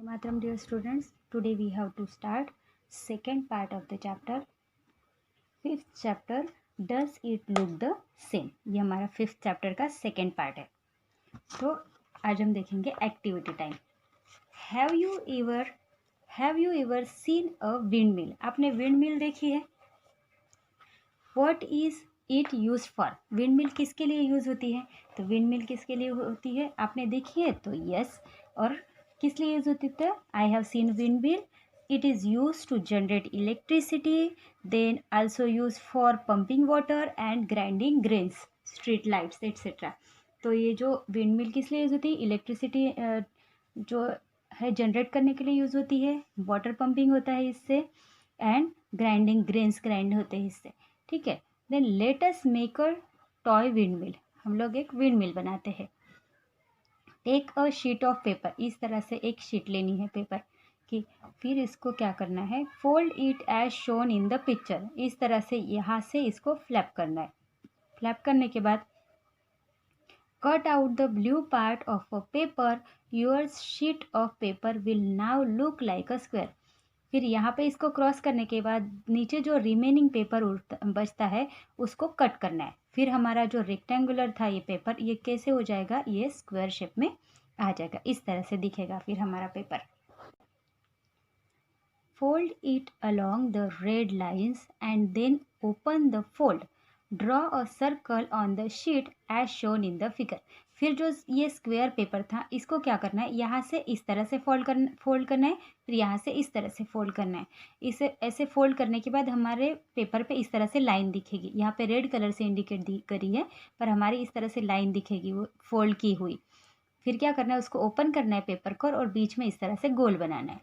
Matram, dear students, today we have to start second part of the chapter. Fifth chapter, does it look the same? ये हमारा fifth chapter का second part है. तो आज हम देखेंगे activity time. Have you ever seen a wind mill? आपने wind mill देखी है? What is it use for? Wind mill किसके लिए यूज होती है? तो विंड मिल किसके लिए होती है आपने देखी है? तो यस. और किस लिए यूज होती है? I have seen windmill. It is use to generate electricity, then also use for pumping water and grinding grains, street lights etcetera. तो ये जो विंड मिल किस लिए यूज होती है? इलेक्ट्रिसिटी जो है जनरेट करने के लिए यूज होती है, वाटर पंपिंग होता है इससे, एंड ग्राइंडिंग ग्रेन्स ग्राइंड होते हैं इससे. ठीक है. Then let us make a toy windmill. हम लोग एक विंड मिल बनाते हैं. Take a sheet of paper. इस तरह से एक शीट लेनी है पेपर की. फिर इसको क्या करना है? Fold it as shown in the picture. इस तरह से यहाँ से इसको फ्लैप करना है. फ्लैप करने के बाद cut out the blue part of a paper. Your sheet of paper will now look like a square. फिर यहाँ पे इसको क्रॉस करने के बाद नीचे जो रिमेनिंग पेपर बचता है उसको कट करना है. फिर हमारा जो रेक्टेंगुलर था ये पेपर, ये कैसे हो जाएगा? ये स्क्वायर शेप में आ जाएगा. इस तरह से दिखेगा फिर हमारा paper. Fold it along the red lines and then open the fold. Draw a circle on the sheet as shown in the figure. फिर जो ये स्क्वायर पेपर था इसको क्या करना है? यहाँ से इस तरह से फोल्ड करना है. फिर यहाँ से इस तरह से फोल्ड करना है. इसे ऐसे फोल्ड करने के बाद हमारे पेपर पे इस तरह से लाइन दिखेगी. यहाँ पे रेड कलर से इंडिकेट करी है, पर हमारी इस तरह से लाइन दिखेगी वो फोल्ड की हुई. फिर क्या करना है? उसको ओपन करना है पेपर को और बीच में इस तरह से गोल बनाना है.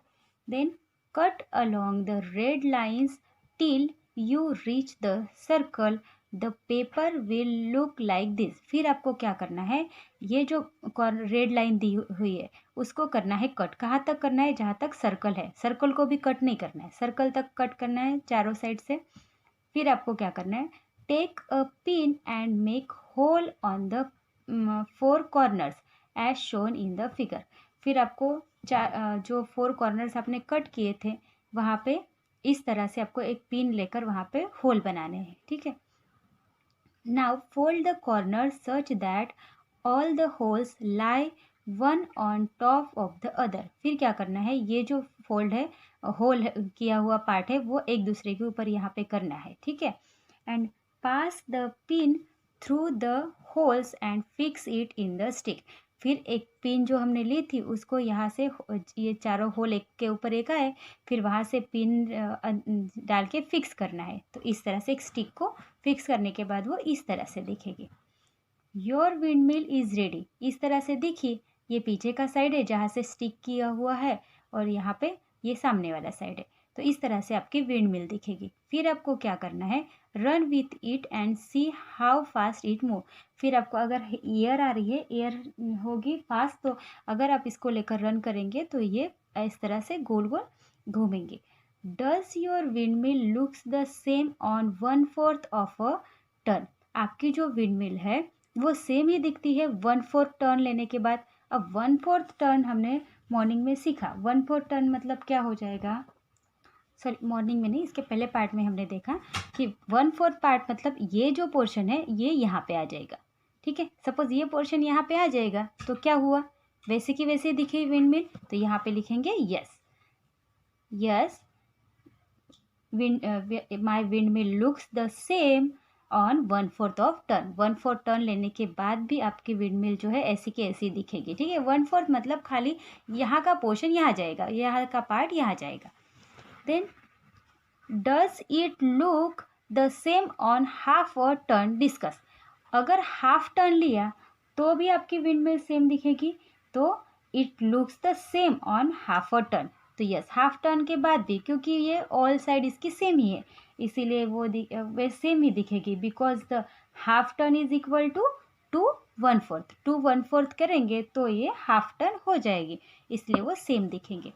Then cut along the red lines till you reach the circle. The paper will look like this. फिर आपको क्या करना है? ये जो रेड लाइन दी हुई है उसको करना है कट. कहाँ तक करना है? जहाँ तक सर्कल है. सर्कल को भी कट नहीं करना है, सर्कल तक कट करना है चारों साइड से. फिर आपको क्या करना है? Take a pin and make hole on the 4 corners as shown in the figure. फिर आपको जो 4 कॉर्नर्स आपने कट किए थे वहाँ पे इस तरह से आपको एक पिन लेकर वहाँ पे होल बनाने हैं. ठीक है. Now fold the corners such that all the holes lie one on top of the other. फिर क्या करना है? ये जो फोल्ड है, होल किया हुआ पार्ट है, वो एक दूसरे के ऊपर यहाँ पे करना है. ठीक है. And pass the pin through the holes and fix it in the stick. फिर एक पिन जो हमने ली थी उसको यहाँ से ये चारों होल एक के ऊपर एक आए, फिर वहाँ से पिन डाल के फिक्स करना है. तो इस तरह से एक स्टिक को फिक्स करने के बाद वो इस तरह से दिखेगी. Your wind mill is ready. इस तरह से दिखी. ये पीछे का साइड है जहाँ से स्टिक किया हुआ है और यहाँ पे ये सामने वाला साइड है. तो इस तरह से आपकी विंड मिल दिखेगी. फिर आपको क्या करना है? Run with it and see how fast it move. फिर आपको अगर एयर आ रही है, एयर होगी फास्ट, तो अगर आप इसको लेकर रन करेंगे तो ये इस तरह से गोल गोल घूमेंगे. Does your wind mill looks the same on 1/4 of a turn. आपकी जो विंड मिल है वो सेम ही दिखती है 1/4 टर्न लेने के बाद. अब 1/4 टर्न हमने मॉर्निंग में सीखा. 1/4 टर्न मतलब क्या हो जाएगा? सॉरी, मॉर्निंग में नहीं, इसके पहले पार्ट में हमने देखा कि 1/4 पार्ट मतलब ये जो पोर्शन है ये यहाँ पे आ जाएगा. ठीक है. सपोज ये पोर्शन यहाँ पे आ जाएगा तो क्या हुआ? वैसे की वैसे दिखे विंड मिल. तो यहाँ पे लिखेंगे yes my wind mill looks the same on 1/4 of turn. 1/4 turn लेने के बाद भी आपकी विंड मिल जो है ऐसी की ऐसी दिखेगी. ठीक है. 1/4 मतलब खाली यहाँ का पोर्शन यहाँ जाएगा, यहाँ का पार्ट यहाँ जाएगा. Then does it look the same on half a turn. Discuss. अगर हाफ टर्न लिया तो भी आपकी विंड मिल सेम दिखेगी. तो it looks the same on half a turn. तो यस, हाफ टर्न के बाद भी, क्योंकि ये ऑल साइड इसकी सेम ही है, इसीलिए वो सेम ही दिखेगी. Because the half turn is equal to 1/4. 1/4 करेंगे तो ये हाफ टर्न हो जाएगी, इसलिए वो सेम दिखेंगे.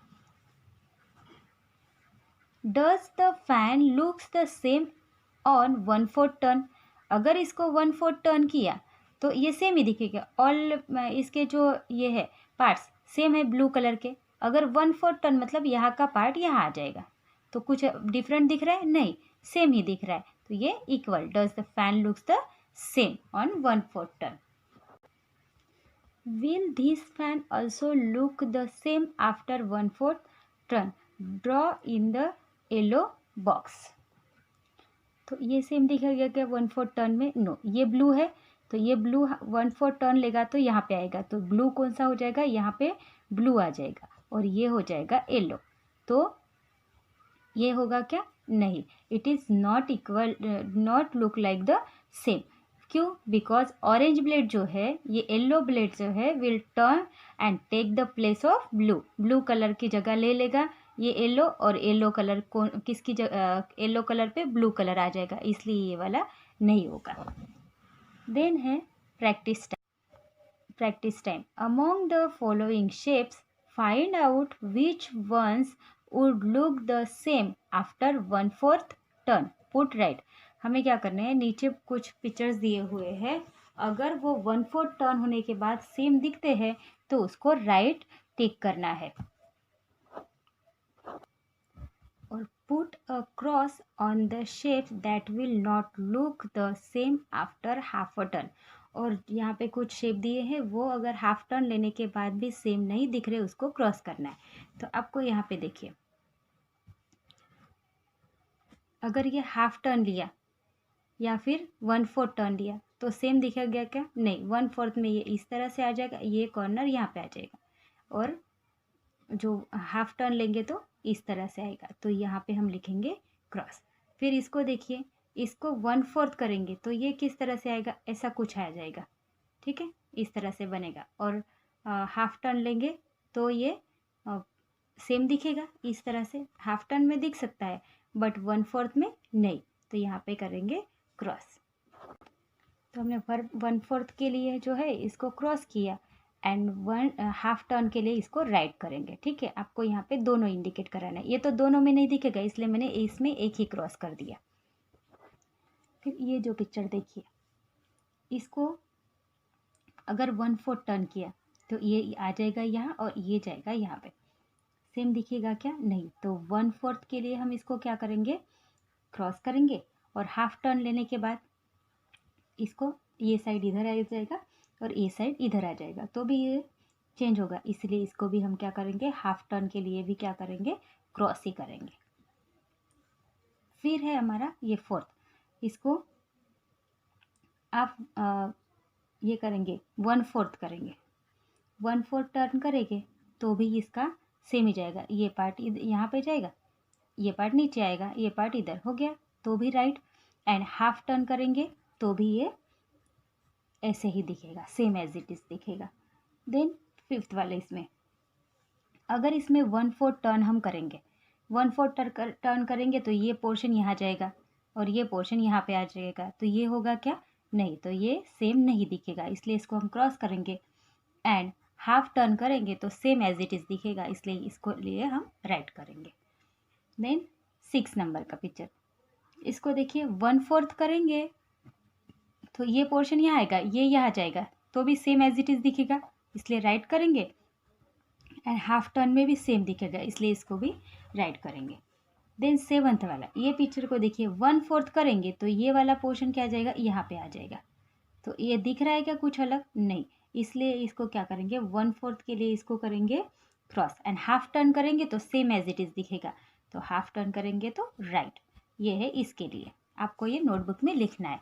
Does the fan looks the same on 1/4 turn. अगर इसको 1/4 टर्न किया तो ये सेम ही दिखेगा. ऑल इसके जो ये है पार्ट्स सेम है ब्लू कलर के. अगर 1/4 टर्न मतलब यहाँ का पार्ट यहाँ आ जाएगा, तो कुछ डिफरेंट दिख रहा है? नहीं, सेम ही दिख रहा है, तो ये equal. Does the fan looks the same on 1/4 turn? Will this fan also look the same after 1/4 turn? Draw in the yellow box. तो ये सेम दिखेगा क्या 1/4 टर्न में? नो, ये ब्लू है, तो ये ब्लू 1/4 टर्न लेगा तो यहाँ पे आएगा, तो ब्लू कौन सा हो जाएगा? यहाँ पे ब्लू आ जाएगा, और ये हो जाएगा येलो, तो ये होगा क्या? नहीं, it is not equal, not look like the same. क्यों? बिकॉज ऑरेंज ब्लेड जो है, ये येलो ब्लेड जो है, will turn and take the place of blue, blue colour की जगह ले लेगा ये येलो, और येलो कलर को किसकी जगह? येलो कलर पे ब्लू कलर आ जाएगा, इसलिए ये वाला नहीं होगा। देन है practice time. Practice time, among the following shapes find out which ones would look the same after 1/4 turn, put right. हमें क्या करना है, नीचे कुछ पिक्चर्स दिए हुए हैं, अगर वो 1/4 टर्न होने के बाद सेम दिखते हैं तो उसको राइट टिक करना है, और put a cross on the shapes that will not look the same after half a turn. और यहाँ पे कुछ शेप दिए हैं, वो अगर हाफ टर्न लेने के बाद भी सेम नहीं दिख रहे, उसको क्रॉस करना है। तो आपको यहाँ पे देखिए, अगर ये हाफ टर्न लिया या फिर 1/4 टर्न लिया तो सेम दिखेगा क्या? नहीं, 1/4 में ये इस तरह से आ जाएगा, ये कॉर्नर यहाँ पे आ जाएगा, और जो हाफ टर्न लेंगे तो इस तरह से आएगा, तो यहाँ पे हम लिखेंगे क्रॉस। फिर इसको देखिए, इसको 1/4 करेंगे तो ये किस तरह से आएगा? ऐसा कुछ आ जाएगा, ठीक है, इस तरह से बनेगा। और हाफ टर्न लेंगे तो ये सेम दिखेगा, इस तरह से हाफ टर्न में दिख सकता है, बट 1/4 में नहीं, तो यहाँ पे करेंगे क्रॉस। तो हमने 1/4 के लिए जो है इसको क्रॉस किया, एंड हाफ टर्न के लिए इसको राइट करेंगे, ठीक है। आपको यहाँ पे दोनों इंडिकेट कराना है, ये तो दोनों में नहीं दिखेगा, इसलिए मैंने इसमें एक ही क्रॉस कर दिया। फिर ये जो पिक्चर देखिए, इसको अगर 1/4 टर्न किया तो ये आ जाएगा यहाँ, और ये जाएगा यहाँ पे, सेम दिखेगा क्या? नहीं, तो 1/4 के लिए हम इसको क्या करेंगे? क्रॉस करेंगे, और हाफ टर्न लेने के बाद इसको ये साइड इधर आ जाएगा और ये साइड इधर आ जाएगा, तो भी ये चेंज होगा, इसलिए इसको भी हम क्या करेंगे? हाफ टर्न के लिए भी क्या करेंगे? क्रॉस ही करेंगे। फिर है हमारा ये 4th, इसको आप ये करेंगे 1/4 करेंगे, 1/4 टर्न करेंगे तो भी इसका सेम ही जाएगा, ये पार्ट यहाँ पे जाएगा, ये पार्ट नीचे आएगा, ये पार्ट इधर हो गया, तो भी राइट। एंड हाफ टर्न करेंगे तो भी ये ऐसे ही दिखेगा, सेम एज इट इज़ दिखेगा। देन 5th वाले, इसमें अगर इसमें 1/4 टर्न हम करेंगे, 1/4 टर्न करेंगे तो ये पोर्शन यहाँ जाएगा और ये पोर्शन यहाँ पे आ जाएगा, तो ये होगा क्या? नहीं, तो ये सेम नहीं दिखेगा, इसलिए इसको हम क्रॉस करेंगे। एंड हाफ टर्न करेंगे तो सेम एज इट इज़ दिखेगा, इसलिए इसको लिए हम राइट करेंगे। देन 6 नंबर का पिक्चर, इसको देखिए, 1/4 करेंगे तो ये पोर्शन यहाँ आएगा, ये यहाँ जाएगा, तो भी सेम एज इट इज़ दिखेगा, इसलिए राइट करेंगे। एंड हाफ टर्न में भी सेम दिखेगा, इसलिए इसको भी राइट करेंगे। देन 7th वाला, ये पिक्चर को देखिए, 1/4 करेंगे तो ये वाला पोर्शन क्या आ जाएगा? यहाँ पे आ जाएगा, तो ये दिख रहा है क्या कुछ अलग? नहीं, इसलिए इसको क्या करेंगे? 1/4 के लिए इसको करेंगे क्रॉस, एंड हाफ टर्न करेंगे तो सेम एज इट इज़ दिखेगा, तो हाफ टर्न करेंगे तो राइट। ये है इसके लिए, आपको ये नोटबुक में लिखना है,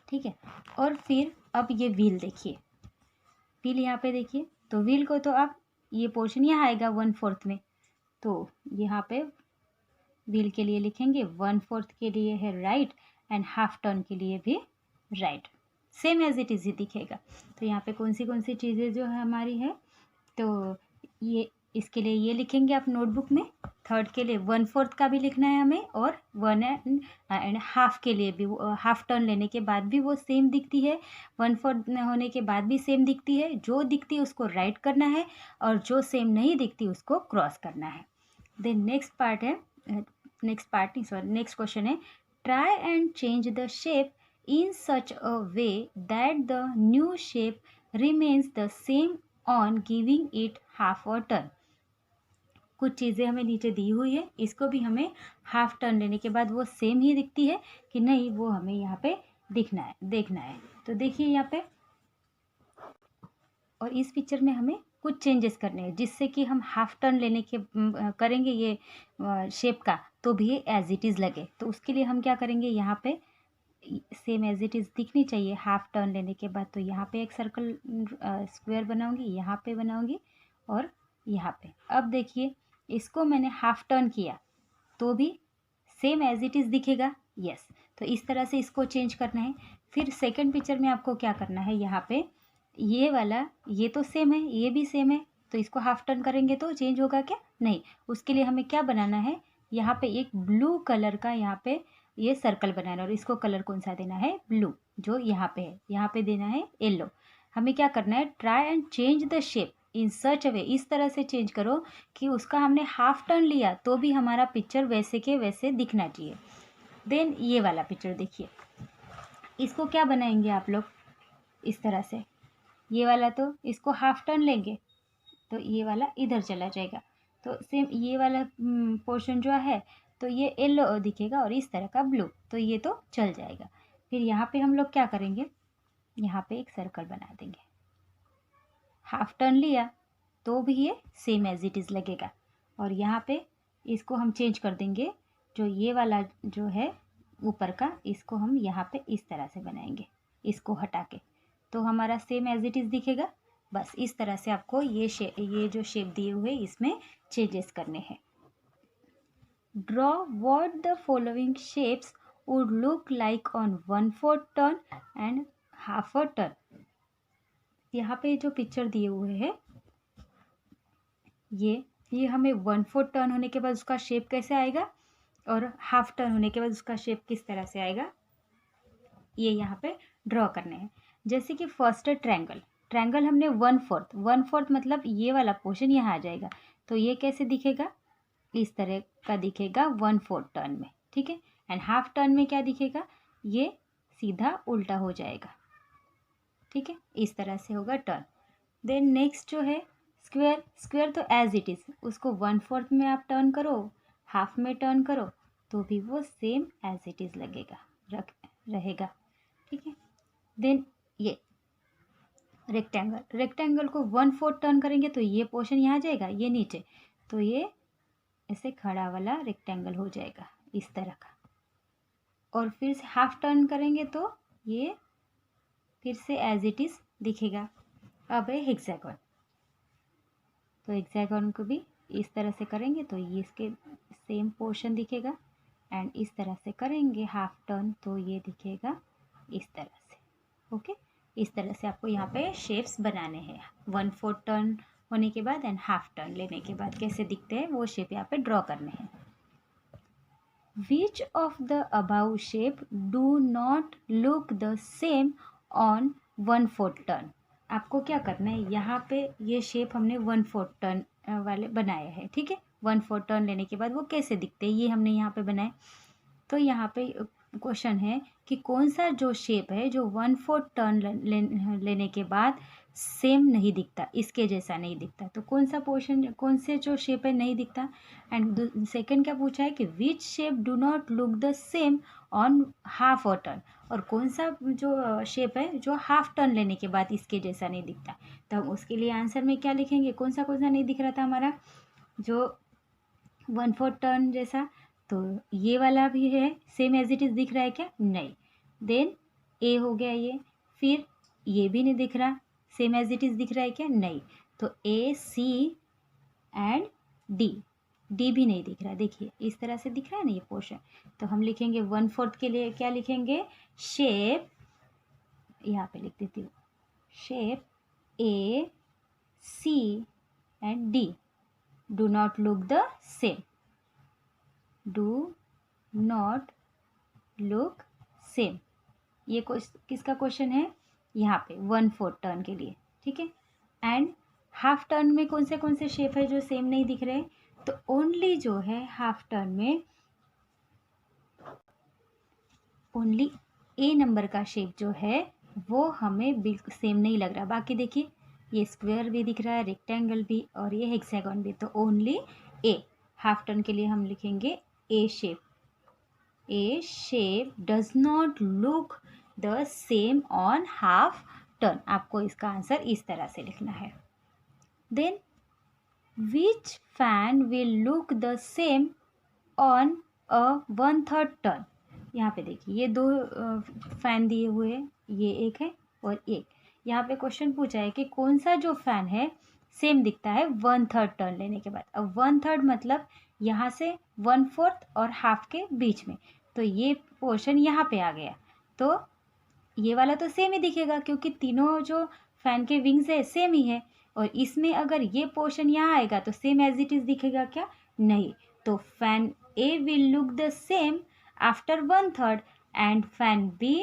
ठीक है। और फिर अब ये व्हील देखिए, व्हील यहाँ पे देखिए, तो व्हील को तो आप ये पोर्शन यहाँ आएगा 1/4 में, तो यहाँ पे व्हील के लिए लिखेंगे 1/4 के लिए है राइट, एंड हाफ टर्न के लिए भी right, same as it is ही दिखेगा। तो यहाँ पे कौन सी चीज़ें जो है हमारी है, तो ये इसके लिए ये लिखेंगे आप नोटबुक में। 3rd के लिए 1/4 का भी लिखना है हमें, और 1 एंड हाफ के लिए भी, हाफ टर्न लेने के बाद भी वो सेम दिखती है, 1/4 होने के बाद भी सेम दिखती है, जो दिखती है उसको राइट करना है, और जो सेम नहीं दिखती उसको क्रॉस करना है। देन नेक्स्ट क्वेश्चन है, try and change the shape in such a way that the new shape remains the same on giving it half a turn. कुछ चीज़ें हमें नीचे दी हुई है, इसको भी हमें हाफ टर्न लेने के बाद वो सेम ही दिखती है कि नहीं, वो हमें यहाँ पे देखना है। तो देखिए यहाँ पे, और इस पिक्चर में हमें कुछ चेंजेस करने हैं जिससे कि हम हाफ टर्न लेने के करेंगे ये शेप का, तो भी ये एज इट इज़ लगे। तो उसके लिए हम क्या करेंगे, यहाँ पे सेम एज इट इज़ दिखनी चाहिए हाफ टर्न लेने के बाद। तो यहाँ पे एक सर्कल स्क्वायर बनाऊंगी, यहाँ पे बनाऊंगी और यहाँ पे। अब देखिए, इसको मैंने हाफ टर्न किया तो भी सेम एज इट इज़ दिखेगा। यस, तो इस तरह से इसको चेंज करना है। फिर सेकंड पिक्चर में आपको क्या करना है, यहाँ पे ये वाला, ये तो सेम है, ये भी सेम है, तो इसको हाफ टर्न करेंगे तो चेंज होगा क्या? नहीं। उसके लिए हमें क्या बनाना है, यहाँ पे एक ब्लू कलर का यहाँ पे ये सर्कल बनाना है, और इसको कलर कौन सा देना है? ब्लू। जो यहाँ पे है, यहाँ पे देना है येलो। हमें क्या करना है, try and change the shape in such a way, इस तरह से चेंज करो कि उसका हमने हाफ टर्न लिया तो भी हमारा पिक्चर वैसे के वैसे दिखना चाहिए। देन ये वाला पिक्चर देखिए, इसको क्या बनाएंगे आप लोग, इस तरह से। ये वाला तो इसको हाफ टर्न लेंगे तो ये वाला इधर चला जाएगा, तो सेम ये वाला पोर्शन जो है तो ये येलो दिखेगा और इस तरह का ब्लू, तो ये तो चल जाएगा। फिर यहाँ पे हम लोग क्या करेंगे, यहाँ पे एक सर्कल बना देंगे, हाफ टर्न लिया तो भी ये सेम एज इट इज़ लगेगा। और यहाँ पे इसको हम चेंज कर देंगे, जो ये वाला जो है ऊपर का, इसको हम यहाँ पे इस तरह से बनाएंगे, इसको हटा के, तो हमारा सेम एज इट इज़ दिखेगा। बस इस तरह से आपको ये जो शेप दिए हुए इसमें चेंजेस करने हैं। Draw what the following shapes would look like on 1/4 turn and half a turn. यहाँ पे जो पिक्चर दिए हुए हैं, ये हमें 1/4 टर्न होने के बाद उसका शेप कैसे आएगा और हाफ टर्न होने के बाद उसका शेप किस तरह से आएगा, ये यहाँ पे ड्रॉ करने हैं। जैसे कि फर्स्ट है ट्रायंगल। ट्रायंगल हमने 1/4 मतलब ये वाला पोर्शन यहाँ आ जाएगा, तो ये कैसे दिखेगा, इस तरह का दिखेगा 1/4 टर्न में, ठीक है। एंड हाफ टर्न में क्या दिखेगा, ये सीधा उल्टा हो जाएगा, ठीक है, इस तरह से होगा टर्न। देन नेक्स्ट जो है स्क्वायर। स्क्वायर तो एज इट इज़, उसको 1/4 में आप टर्न करो, हाफ में टर्न करो, तो भी वो सेम एज इट इज़ लगेगा, रहेगा, ठीक है। देन ये रेक्टेंगल। रेक्टेंगल को 1/4 टर्न करेंगे तो ये पोर्शन यहाँ आ जाएगा, ये नीचे, तो ये ऐसे खड़ा वाला रेक्टेंगल हो जाएगा इस तरह का। और फिर से हाफ टर्न करेंगे तो ये फिर से एज इट इज़ दिखेगा। अब है हेक्सागन। तो हेक्सागन को भी इस तरह से करेंगे तो ये इसके सेम पोर्शन दिखेगा, एंड इस तरह से करेंगे हाफ टर्न तो ये दिखेगा इस तरह से। ओके, इस तरह से आपको यहाँ पे शेप्स बनाने हैं 1/4 टर्न होने के बाद एंड हाफ टर्न लेने के बाद कैसे दिखते हैं वो शेप यहाँ पे ड्रॉ करने हैं। Which of the above shape do not look the same on 1/4 turn. आपको क्या करना है, यहाँ पे ये शेप हमने 1/4 टर्न वाले बनाए हैं, ठीक है। 1/4 टर्न लेने के बाद वो कैसे दिखते हैं ये हमने यहाँ पे बनाए। तो यहाँ पे क्वेश्चन है कि कौन सा जो शेप है जो 1/4 टर्न लेने के बाद सेम नहीं दिखता, इसके जैसा नहीं दिखता, तो कौन सा पोर्शन, कौन से जो शेप है नहीं दिखता। एंड सेकंड क्या पूछा है कि which shape do not look the same on half a turn, और कौन सा जो शेप है जो हाफ टर्न लेने के बाद इसके जैसा नहीं दिखता। तो हम उसके लिए आंसर में क्या लिखेंगे, कौन सा नहीं दिख रहा था हमारा, जो 1/4 टर्न जैसा, तो ये वाला भी है सेम एज इट इज़ दिख रहा है क्या, नहीं। देन ए हो गया ये, फिर ये भी नहीं दिख रहा, सेम एज इट इज़ दिख रहा है क्या, नहीं। तो ए, सी एंड डी, डी भी नहीं दिख रहा, देखिए इस तरह से दिख रहा है ना ये पोर्शन। तो हम लिखेंगे 1/4 के लिए क्या लिखेंगे, शेप, यहाँ पे लिख देती हूँ, shape A, C and D do not look the same, do not look same. ये किसका क्वेश्चन है, यहाँ पे 1/4 टर्न के लिए, ठीक है। एंड हाफ टर्न में कौन से शेप है जो सेम नहीं दिख रहे, तो ओनली जो है हाफ टर्न में ओनली ए नंबर का शेप जो है वो हमें बिल्कुल सेम नहीं लग रहा। बाकी देखिए ये स्क्वायर भी दिख रहा है, रेक्टेंगल भी, और ये हेक्सागन भी। तो ओनली ए, हाफ टर्न के लिए हम लिखेंगे a shape. A shape does not look the same on half turn. आपको इसका आंसर इस तरह से लिखना है। Then which fan will look the same on a 1/3 turn. यहाँ पे देखिए ये दो फैन दिए हुए हैं, ये एक है और एक। यहाँ पे क्वेश्चन पूछा है कि कौन सा जो फैन है सेम दिखता है 1/3 टर्न लेने के बाद। अब 1/3 मतलब यहाँ से 1/4 और हाफ के बीच में, तो ये पोर्शन यहाँ पे आ गया, तो ये वाला तो सेम ही दिखेगा क्योंकि तीनों जो फैन के विंग्स है सेम ही है। और इसमें अगर ये पोर्शन यहाँ आएगा तो सेम एज इट इज दिखेगा क्या? नहीं। तो fan A will look the same after 1/3 and fan B,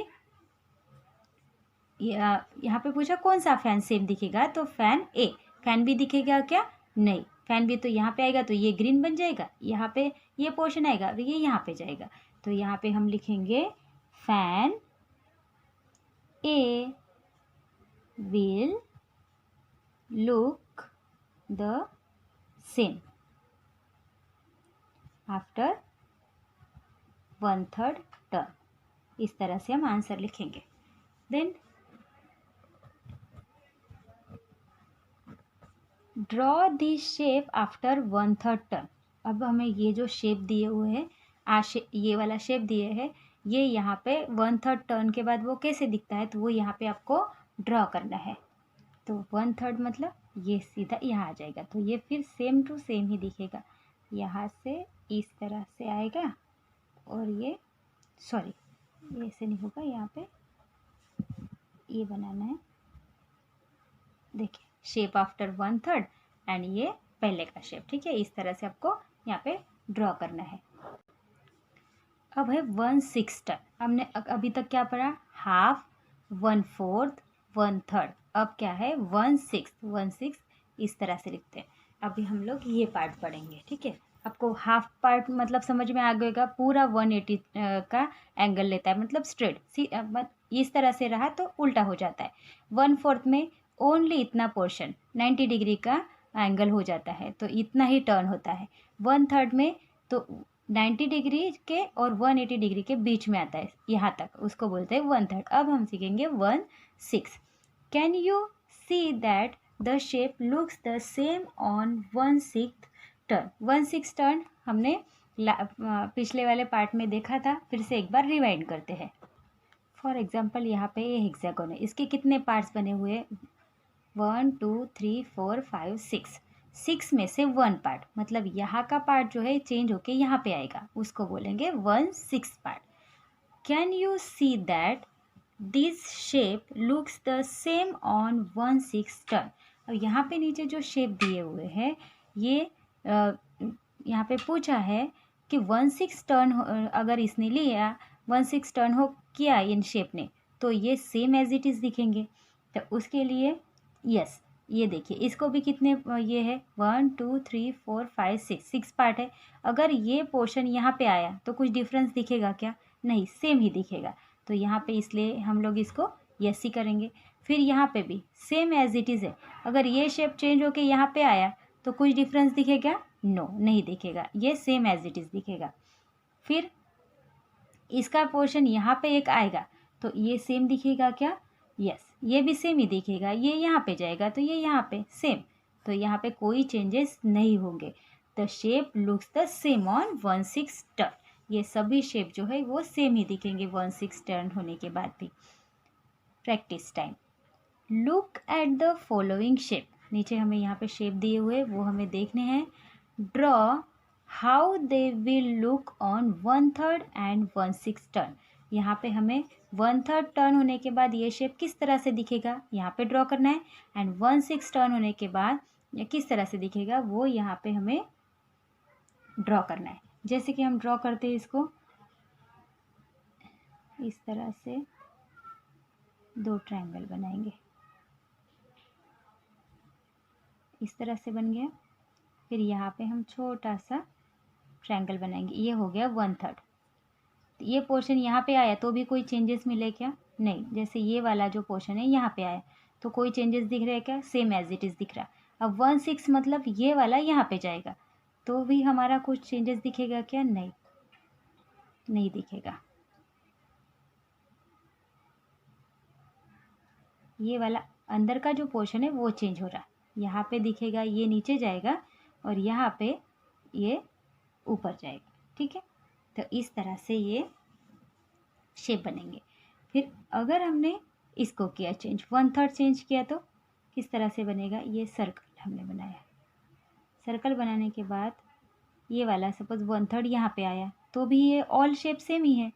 यहाँ पे पूछा कौन सा फैन सेम दिखेगा, तो फैन ए। फैन बी दिखेगा क्या? नहीं। फैन बी तो यहाँ पे आएगा तो ये ग्रीन बन जाएगा, यहाँ पे ये पोर्शन आएगा तो ये यहाँ पे जाएगा। तो यहाँ पे हम लिखेंगे fan A will look the same after 1/3 turn। इस तरह से हम आंसर लिखेंगे। Then draw the shape after 1/3 turn. अब हमें ये जो शेप दिए हुए हैं, ये वाला शेप दिए हैं, ये यहाँ पे 1/3 टर्न के बाद वो कैसे दिखता है, तो वो यहाँ पे आपको ड्रॉ करना है। तो 1/3 मतलब ये सीधा यहाँ आ जाएगा, तो ये फिर सेम टू सेम ही दिखेगा। यहाँ से इस तरह से आएगा और ये सॉरी ये ऐसे नहीं होगा, यहाँ पे ये बनाना है। देखिए शेप आफ्टर 1/3 एंड ये पहले का शेप, ठीक है। इस तरह से आपको यहाँ पे ड्रॉ करना है। अब है 1/6 टर्न। हमने अभी तक क्या पढ़ा? हाफ, 1/4, 1/3। अब क्या है? 1/6। 1/6 इस तरह से लिखते हैं। अभी हम लोग ये पार्ट पढ़ेंगे, ठीक है। आपको हाफ पार्ट मतलब समझ में आ गएगा, पूरा 180 का एंगल लेता है, मतलब स्ट्रेट। इस तरह से रहा तो उल्टा हो जाता है। 1/4 में ओनली इतना पोर्शन 90 डिग्री का एंगल हो जाता है, तो इतना ही टर्न होता है। 1/3 में तो 90 डिग्री के और 180 डिग्री के बीच में आता है, यहाँ तक उसको बोलते हैं 1/3। अब हम सीखेंगे 1/6। Can you see that the shape looks the same on 1/6 turn. 1/6 turn हमने पिछले वाले पार्ट में देखा था, फिर से एक बार रिवाइंड करते हैं। फॉर एग्जाम्पल यहाँ पे ये हेक्सागोन है, इसके कितने पार्ट्स बने हुए? 1 2 3 4 5 6। 6 में से 1 पार्ट, मतलब यहाँ का पार्ट जो है चेंज होके यहाँ पे आएगा, उसको बोलेंगे 1/6 part. Can you see that this shape looks the same on 1/6 turn. अब यहाँ पे नीचे जो शेप दिए हुए हैं, ये यहाँ पे पूछा है कि 1/6 टर्न अगर इसने लिया, 1/6 टर्न हो किया इन शेप ने, तो ये सेम एज इट इज़ दिखेंगे। तो उसके लिए यस, ये देखिए इसको भी कितने ये है 1 2 3 4 5 6 पार्ट है। अगर ये पोर्शन यहाँ पे आया तो कुछ डिफरेंस दिखेगा क्या? नहीं, सेम ही दिखेगा। तो यहाँ पे इसलिए हम लोग इसको यस ही करेंगे। फिर यहाँ पे भी सेम एज इट इज़ है। अगर ये शेप चेंज होके यहाँ पे आया तो कुछ डिफरेंस दिखेगा? नो, नहीं दिखेगा, ये सेम एज इट इज़ दिखेगा। फिर इसका पोर्शन यहाँ पे एक आएगा तो ये सेम दिखेगा क्या? यस, ये भी सेम ही दिखेगा। ये यहाँ पे जाएगा तो ये यहाँ पे सेम, तो यहाँ पे कोई चेंजेस नहीं होंगे। The shape looks the same on 1/6 turn. ये सभी शेप जो है वो सेम ही दिखेंगे 1/6 टर्न होने के बाद भी। Practice time. Look at the following shape. नीचे हमें यहाँ पे शेप दिए हुए वो हमें देखने हैं। Draw how they will look on 1/3 and 1/6 turn. यहाँ पे हमें 1/3 टर्न होने के बाद ये शेप किस तरह से दिखेगा यहाँ पे ड्रॉ करना है, एंड 1/6 टर्न होने के बाद ये किस तरह से दिखेगा वो यहाँ पे हमें ड्रॉ करना है। जैसे कि हम ड्रॉ करते हैं इसको इस तरह से, 2 ट्रायंगल बनाएंगे, इस तरह से बन गया। फिर यहाँ पे हम छोटा सा ट्रायंगल बनाएंगे, ये हो गया 1/3। तो ये पोर्शन यहाँ पे आया तो भी कोई चेंजेस मिले क्या? नहीं। जैसे ये वाला जो पोर्शन है यहाँ पे आया तो कोई चेंजेस दिख रहा है क्या? सेम एज इट इज़ दिख रहा। अब 1 6 मतलब ये वाला यहाँ पे जाएगा, तो भी हमारा कुछ चेंजेस दिखेगा क्या? नहीं, नहीं दिखेगा। ये वाला अंदर का जो पोर्शन है वो चेंज हो रहा है, यहाँ पे दिखेगा, ये नीचे जाएगा और यहाँ पे ये ऊपर जाएगा। ठीक है, तो इस तरह से ये शेप बनेंगे। फिर अगर हमने इसको किया चेंज, 1/3 चेंज किया तो किस तरह से बनेगा? ये सर्कल हमने बनाया, सर्कल बनाने के बाद ये वाला सपोज 1/3 यहाँ पे आया, तो भी ये ऑल शेप सेम ही है,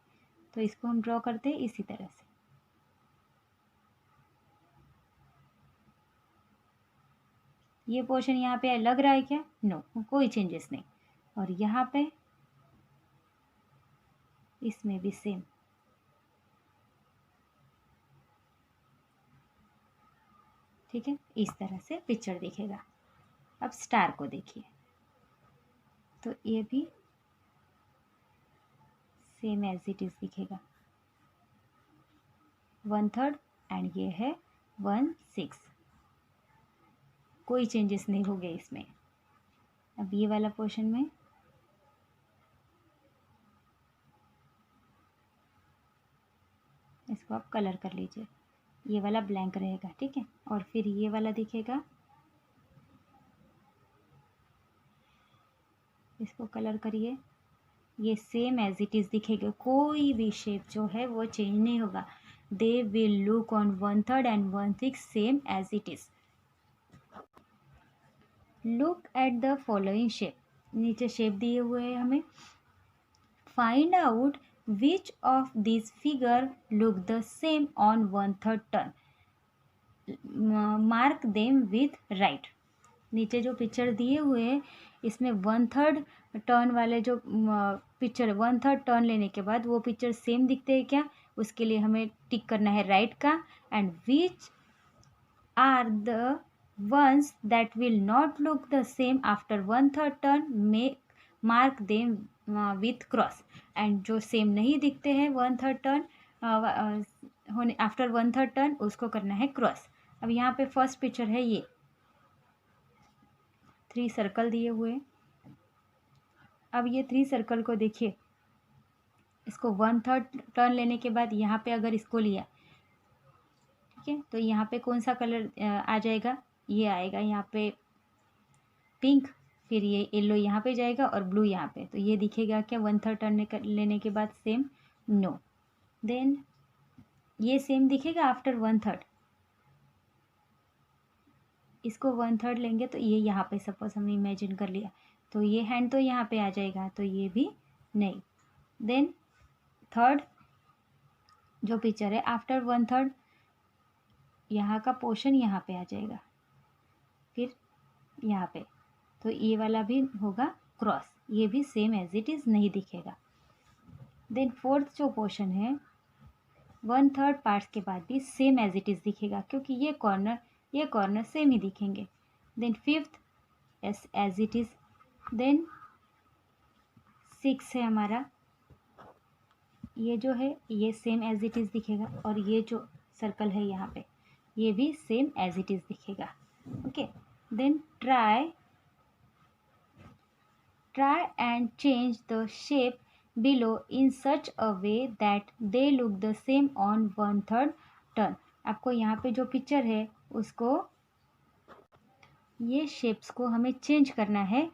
तो इसको हम ड्रॉ करते हैं इसी तरह से। ये पोर्शन यहाँ पे लग रहा है क्या? नो, कोई चेंजेस नहीं। और यहाँ पे इसमें भी सेम। ठीक है, इस तरह से पिक्चर दिखेगा। अब स्टार को देखिए, तो ये भी सेम एज इट इज दिखेगा, 1/3 एंड ये है 1/6, कोई चेंजेस नहीं हो गए इसमें। अब ये वाला पोर्शन में इसको आप कलर कर लीजिए, ये वाला ब्लैंक रहेगा। ठीक है, और फिर ये वाला दिखेगा, इसको कलर करिए, ये सेम एज इट इज़ दिखेगा, कोई भी शेप जो है वो चेंज नहीं होगा। They will look on 1/3 and 1/6 same as it is. Look at the following shape, नीचे शेप दिए हुए हैं हमें। Find out which of this figure look the same on 1/3 turn, mark them with right. नीचे जो picture दिए हुए हैं इसमें 1/3 टर्न वाले जो पिक्चर 1/3 टर्न लेने के बाद वो पिक्चर सेम दिखते हैं क्या? उसके लिए हमें टिक करना है राइट का। And which are the ones that will not look the same after 1/3 turn, make mark them with cross। And जो सेम नहीं दिखते हैं 1/3 टर्न होने आफ्टर 1/3 टर्न, उसको करना है क्रॉस। अब यहाँ पे फर्स्ट पिक्चर है, ये 3 सर्कल दिए हुए। अब ये 3 सर्कल को देखिए, इसको 1/3 टर्न लेने के बाद यहाँ पे अगर इसको लिया, ठीक है, तो यहाँ पे कौन सा कलर आ जाएगा? ये आएगा यहाँ पे पिंक, फिर ये येलो यहाँ पे जाएगा और ब्लू यहाँ पे, तो ये दिखेगा क्या 1/3 टर्न लेने के बाद सेम? नो। देन ये सेम दिखेगा आफ्टर 1/3, इसको 1/3 लेंगे तो ये यहाँ पे सपोज हमने इमेजिन कर लिया, तो ये हैंड तो यहाँ पे आ जाएगा, तो ये भी नहीं। देन थर्ड जो पिक्चर है आफ्टर 1/3, यहाँ का पोर्शन यहाँ पे आ जाएगा, फिर यहाँ पे, तो ये वाला भी होगा क्रॉस, ये भी सेम एज इट इज़ नहीं दिखेगा। देन फोर्थ जो पोर्शन है 1/3 पार्ट्स के बाद भी सेम एज इट इज़ दिखेगा, क्योंकि ये कॉर्नर सेम ही दिखेंगे। Then fifth as it is. Then 6 है हमारा, ये जो है ये सेम एज इट इज़ दिखेगा, और ये जो सर्कल है यहाँ पे ये भी सेम एज इट इज़ दिखेगा। Okay, then try and change the shape below in such a way that they look the same on 1/3 turn। आपको यहाँ पे जो पिक्चर है उसको, ये शेप्स को हमें चेंज करना है,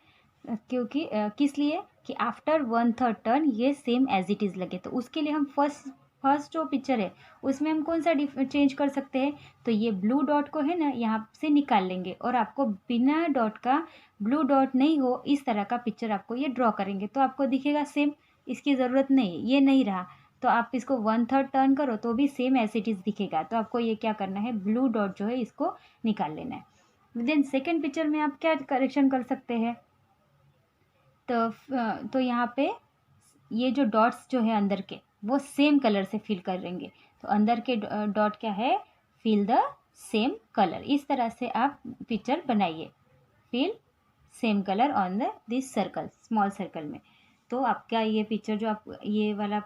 क्योंकि किस लिए कि आफ्टर 1/3 टर्न ये सेम एज इट इज़ लगे। तो उसके लिए हम फर्स्ट जो पिक्चर है उसमें हम कौन सा चेंज कर सकते हैं? तो ये ब्लू डॉट को है ना यहाँ से निकाल लेंगे, और आपको बिना डॉट का, ब्लू डॉट नहीं हो इस तरह का पिक्चर आपको ये ड्रॉ करेंगे, तो आपको दिखेगा सेम। इसकी ज़रूरत नहीं है, ये नहीं रहा, तो आप इसको 1/3 टर्न करो तो भी सेम एज इट इज़ दिखेगा। तो आपको ये क्या करना है, ब्लू डॉट जो है इसको निकाल लेना है। देन सेकेंड पिक्चर में आप क्या करेक्शन कर सकते हैं? तो यहाँ पे ये जो डॉट्स जो है अंदर के वो सेम कलर से फिल करेंगे, तो अंदर के डॉट क्या है, फिल द सेम कलर। इस तरह से आप पिक्चर बनाइए, fill same colour on the this circle, small circle में। तो आपका ये पिक्चर जो आप ये वाला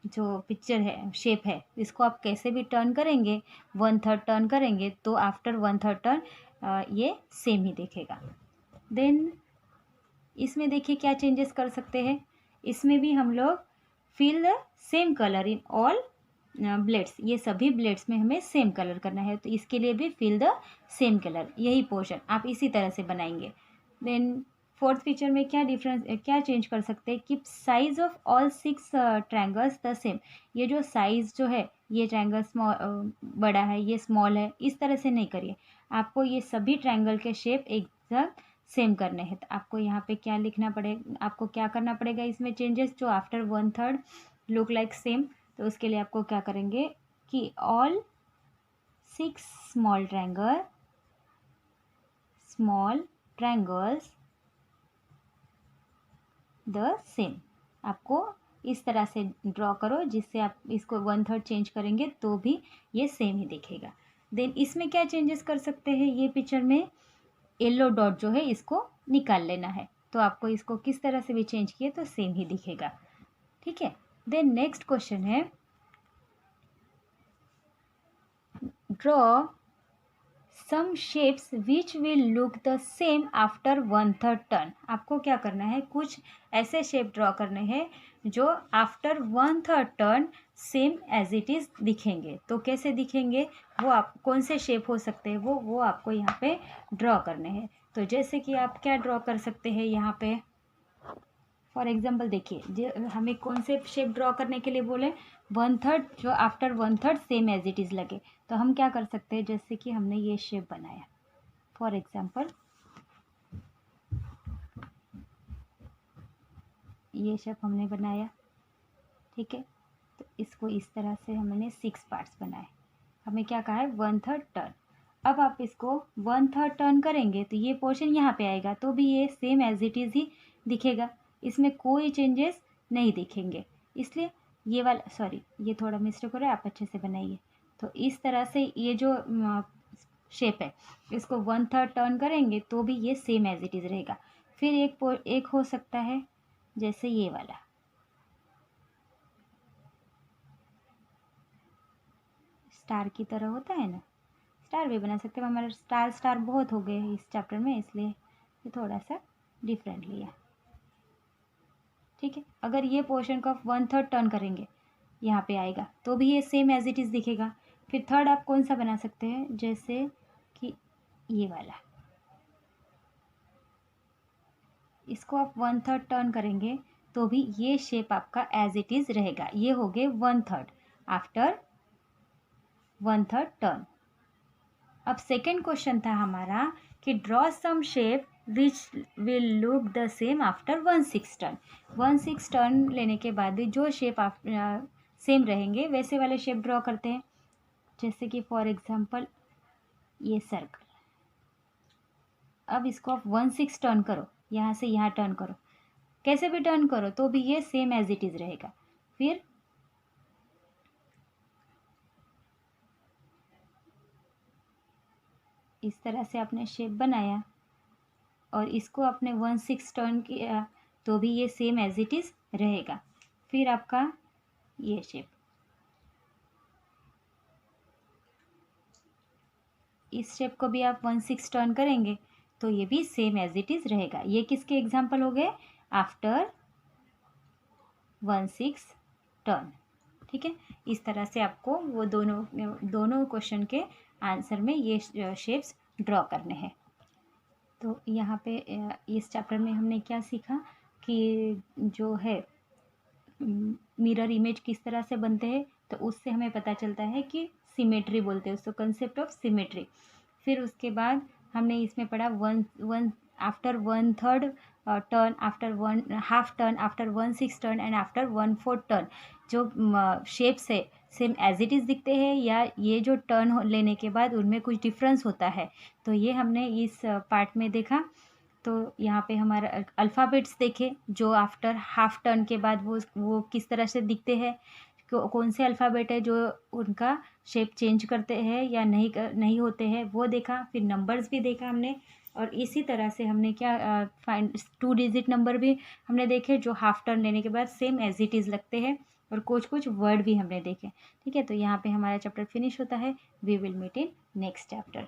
जो पिक्चर है, शेप है, इसको आप कैसे भी टर्न करेंगे, 1/3 टर्न करेंगे तो आफ्टर 1/3 टर्न ये सेम ही दिखेगा। देन इसमें देखिए क्या चेंजेस कर सकते हैं। इसमें भी हम लोग fill the same colour in all blades, ये सभी ब्लेड्स में हमें सेम कलर करना है, तो इसके लिए भी फिल द सेम कलर, यही पोर्शन आप इसी तरह से बनाएंगे। देन फोर्थ फीचर में क्या डिफरेंस, क्या चेंज कर सकते हैं, keep size of all 6 triangles the same. ये जो साइज जो है, ये ट्रायंगल स्मॉल बड़ा है, ये स्मॉल है, इस तरह से नहीं करिए। आपको ये सभी ट्रायंगल के शेप एकदम सेम करने हैं। तो आपको यहाँ पे क्या लिखना पड़ेगा, आपको क्या करना पड़ेगा इसमें चेंजेस, जो आफ्टर 1/3 लुक लाइक सेम, तो उसके लिए आपको क्या करेंगे कि all 6 small triangles the same. आपको इस तरह से ड्रॉ करो जिससे आप इसको 1/3 चेंज करेंगे तो भी ये सेम ही दिखेगा। देन इसमें क्या चेंजेस कर सकते हैं, ये पिक्चर में येलो डॉट जो है इसको निकाल लेना है, तो आपको इसको किस तरह से भी चेंज किए तो सेम ही दिखेगा। ठीक है। देन नेक्स्ट क्वेश्चन है, draw some shapes which will look the same after 1/3 turn. आपको क्या करना है, कुछ ऐसे शेप ड्रॉ करने हैं जो after 1/3 turn same as it is दिखेंगे। तो कैसे दिखेंगे, वो आप कौन से शेप हो सकते हैं, वो आपको यहाँ पे ड्रॉ करने हैं। तो जैसे कि आप क्या ड्रॉ कर सकते हैं यहाँ पे, फॉर एग्जाम्पल देखिए, जो हमें कौन से शेप ड्रॉ करने के लिए बोले, 1/3 जो after 1/3 same as it is लगे। तो हम क्या कर सकते हैं, जैसे कि हमने ये शेप बनाया, फॉर एग्जाम्पल ये शेप हमने बनाया, ठीक है। तो इसको इस तरह से हमने 6 पार्ट्स बनाए, हमें क्या कहा है 1/3 टर्न। अब आप इसको 1/3 टर्न करेंगे तो ये पोर्शन यहाँ पे आएगा, तो भी ये सेम एज इट इज़ ही दिखेगा, इसमें कोई चेंजेस नहीं दिखेंगे। इसलिए ये वाला, सॉरी ये थोड़ा मिस्टेक हो रहा है, आप अच्छे से बनाइए। तो इस तरह से ये जो शेप है, इसको 1/3 टर्न करेंगे तो भी ये सेम एज इट इज़ रहेगा। फिर एक हो सकता है जैसे ये वाला, स्टार की तरह होता है ना, स्टार भी बना सकते हैं, हमारे स्टार बहुत हो गए इस चैप्टर में, इसलिए ये थोड़ा सा डिफरेंट लिया। ठीक है। अगर ये पोर्शन को 1/3 टर्न करेंगे, यहाँ पे आएगा, तो भी ये सेम एज इट इज़ दिखेगा। फिर थर्ड आप कौन सा बना सकते हैं, जैसे कि ये वाला, इसको आप 1/3 टर्न करेंगे तो भी ये शेप आपका एज इट इज़ रहेगा। ये हो गए 1/3 आफ्टर 1/3 टर्न। अब सेकेंड क्वेश्चन था हमारा कि draw some shape which will look the same after 1/6 turn. 1/6 turn लेने के बाद भी जो शेप आप सेम रहेंगे वैसे वाले शेप ड्रॉ करते हैं। जैसे कि फॉर एग्जांपल ये सर्कल, अब इसको आप 1/6 टर्न करो, यहाँ से यहाँ टर्न करो, कैसे भी टर्न करो तो भी ये सेम एज इट इज़ रहेगा। फिर इस तरह से आपने शेप बनाया और इसको आपने 1/6 टर्न किया तो भी ये सेम एज इट इज़ रहेगा। फिर आपका ये शेप, इस शेप को भी आप 1/6 टर्न करेंगे तो ये भी सेम एज इट इज़ रहेगा। ये किसके एग्जाम्पल हो गए, आफ्टर 1/6 टर्न। ठीक है। इस तरह से आपको वो दोनों क्वेश्चन के आंसर में ये शेप्स ड्रॉ करने हैं। तो यहाँ पे इस चैप्टर में हमने क्या सीखा कि जो है मिरर इमेज किस तरह से बनते हैं, तो उससे हमें पता चलता है कि सिमेट्री बोलते हैं उसको, कंसेप्ट ऑफ सिमेट्री। फिर उसके बाद हमने इसमें पढ़ा one after 1/3 turn, after 1/2 turn, after 1/6 turn and after 1/4 turn जो शेप्स है सेम एज इट इज़ दिखते हैं या ये जो टर्न लेने के बाद उनमें कुछ डिफरेंस होता है, तो ये हमने इस पार्ट में देखा। तो यहाँ पे हमारा अल्फ़ाबेट्स देखे जो आफ्टर हाफ टर्न के बाद वो किस तरह से दिखते हैं, कौन से अल्फ़ाबेट है जो उनका शेप चेंज करते हैं या नहीं होते हैं, वो देखा। फिर नंबर्स भी देखा हमने, और इसी तरह से हमने क्या फाइंड 2 डिजिट नंबर भी हमने देखे जो हाफ टर्न लेने के बाद सेम एज इट इज़ लगते हैं। और कुछ कुछ वर्ड भी हमने देखे। ठीक है, तो यहाँ पे हमारा चैप्टर फिनिश होता है। We will meet in next chapter.